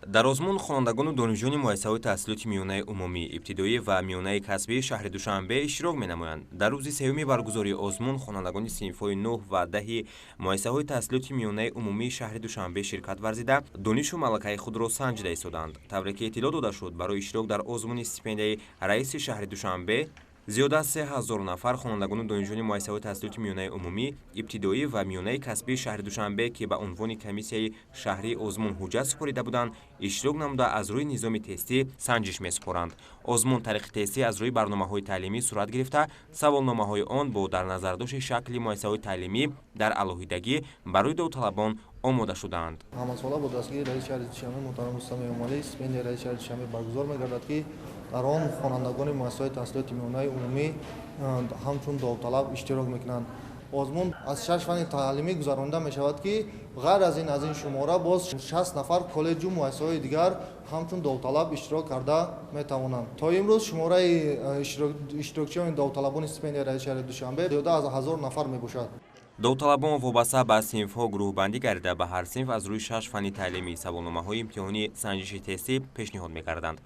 дар озмун хонандагону донишҷӯёни муассисаҳои таҳсилоти миёнаи умумӣ, ибтидоӣ ва миёнаи касбии шаҳри Душанбе иштирок менамоянд. Дар рӯзи сеюми баргузории озмун хонандагони синфҳои 9 ва 10 муассисаҳои таҳсилоти миёнаи умумии шаҳри Душанбе ширкат варзида, донишу малакаи худро санҷида истоданд. тавре ки иттилоъ дода шуд, барои иштирок дар озмуни стипендияи раиси шаҳри Душанбе зиёда аз 3000 нафар хонандагони донишҷӯёни муассисаҳои таҳсилоти миёнаи умумӣ, ибтидоӣ ва миёнаи касбии шаҳри Душанбе, ки ба унвони комиссияи шаҳрии озмун ҳуҷҷат супорида буданд, иштирок намуда аз рӯи низоми тестӣ санҷиш месупоранд. озмун тариқи тестӣ аз рӯи барномаҳои таълимӣ сурат гирифта, саволномаҳои он бо дар назардошти шакли муассисаҳои таълимӣ дар алоҳидагӣ барои довталабон омода шудаанд. ҳамасола бо дастгирии раиси шаҳри Душанбе муҳтарам Рустами Эмомалӣ стипендияи раиси шаҳри Душанбе баргузор мегардад, ки дар он хонандагони муассисаҳои таҳсилоти миёнаи умумӣ ҳамчун довталаб иштирок мекунанд. озмун аз 6 фанни таълимӣ гузаронида мешавад, ки ғайр аз ин шумора боз 60 нафар коллеҷу муассисаҳои дигар ҳамчун довталаб иштирок карда метавонанд. То имрӯз шумораи иштирокчиёни довталабони стипендияи раиси шаҳри Душанбе зиёда аз 1000 нафар мебошад. довталабон вобаста ба синфҳо гурӯҳбандӣ гардида ба ҳар синф аз рӯи 6 фанни таълимӣ саволномаҳои имтиҳони санҷиши тестӣ пешниҳод мекарданд.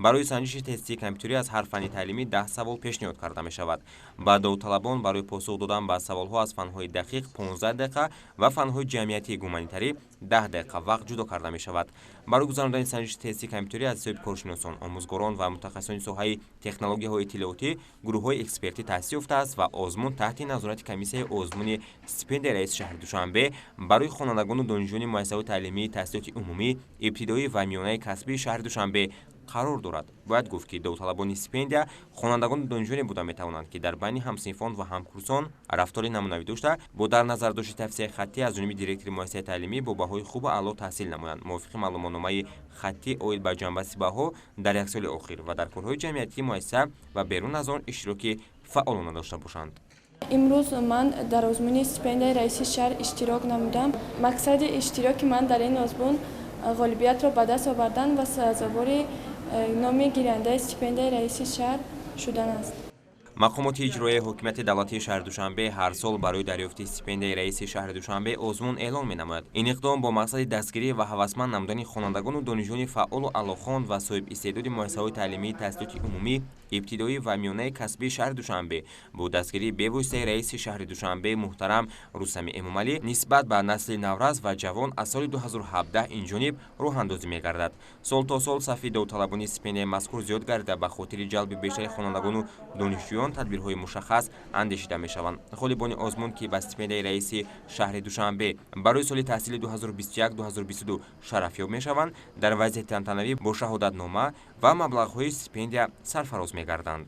барои санҷиши тестии компютери аз ҳар фанни таълимӣ 10 савол пешниҳод карда мешавад. ба довталабон барои посух додан ба саволҳо аз фанҳои дақиқ 15 дақиқа ва фанҳои ҷамъиятии гуманитарӣ 10 дақиқа вақт ҷудо карда мешавад. барои гузарондани санҷиши тестии компютери аз ҳисоби коршиносон, омӯзгорон ва мутахассисони соҳаи технологияҳои иттилоотӣ гурӯҳҳои экспертӣ таъсис ёфтааст ва озмун таҳти назорати комиссияи озмуни стипендияи раиси шаҳри Душанбе барои хонандагону донишҷӯёни муассисаҳои таълимии таҳсилоти умумӣ, ибтидоӣ ва миёнаи касбии шаҳри Душанбе қарор дорад. бояд гуфт, ки довталабони стипендия хонандагони донишҷӯёне буда метавонанд, ки дар байни ҳамсинфон ва ҳамкурсон рафтори намунавӣ дошта, бо дар назардошти тавсияи хаттӣ аз ҷониби директори муассисаи таълимӣ бо баҳои хубу аъло таҳсил намоянд, мувофиқи маълумотномаи хаттӣ оид ба ҷанбаси баҳо дар як соли охир ва дар корҳои ҷамъиятии муассиса ва берун аз он иштироки фаъолона дошта бошанд. имрӯз ман дар озмуни стипендияи раиси шаҳр иштирок намудам. мақсади иштироки ман дар ин озмун ғолибиятро ба даст овардан ва сазовори номи гирандаи стипендияи раиси шаҳр шудан аст. мақомоти иҷроияи ҳокимияти давлатии шаҳри Душанбе ҳар сол барои дарёфти стипендияи раиси шаҳри Душанбе озмун эълон менамояд. ин иқдом бо мақсади дастгирӣ ва ҳавасманд намудани хонандагону донишҷӯёни фаъолу алохон ва соҳибистеъдоди муассисаҳои таълимии таҳсилоти умумӣ, ибтидоӣ ва миёнаи касбии шаҳри Душанбе бо дастгирии бевоситаи раиси шаҳри Душанбе муҳтарам Рустами Эмомалӣ нисбат ба насли навраз ва ҷавон аз соли 2017 инҷониб роҳандозӣ мегардад. сол то сол сафи довталабони стипендияи мазкур зиёд гардида ба хотири ҷалби бештари хонандагону донишҷӯён тадбирҳои мушаххас андешида мешаванд. ғолибони озмун, ки ба стипендияи раиси шаҳри Душанбе барои соли таҳсили 2021-2022 шарафёб мешаванд, дар вазъияти тантанавӣ бо шаҳодатнома ва маблағҳои стипендия сарфароз мегарданд.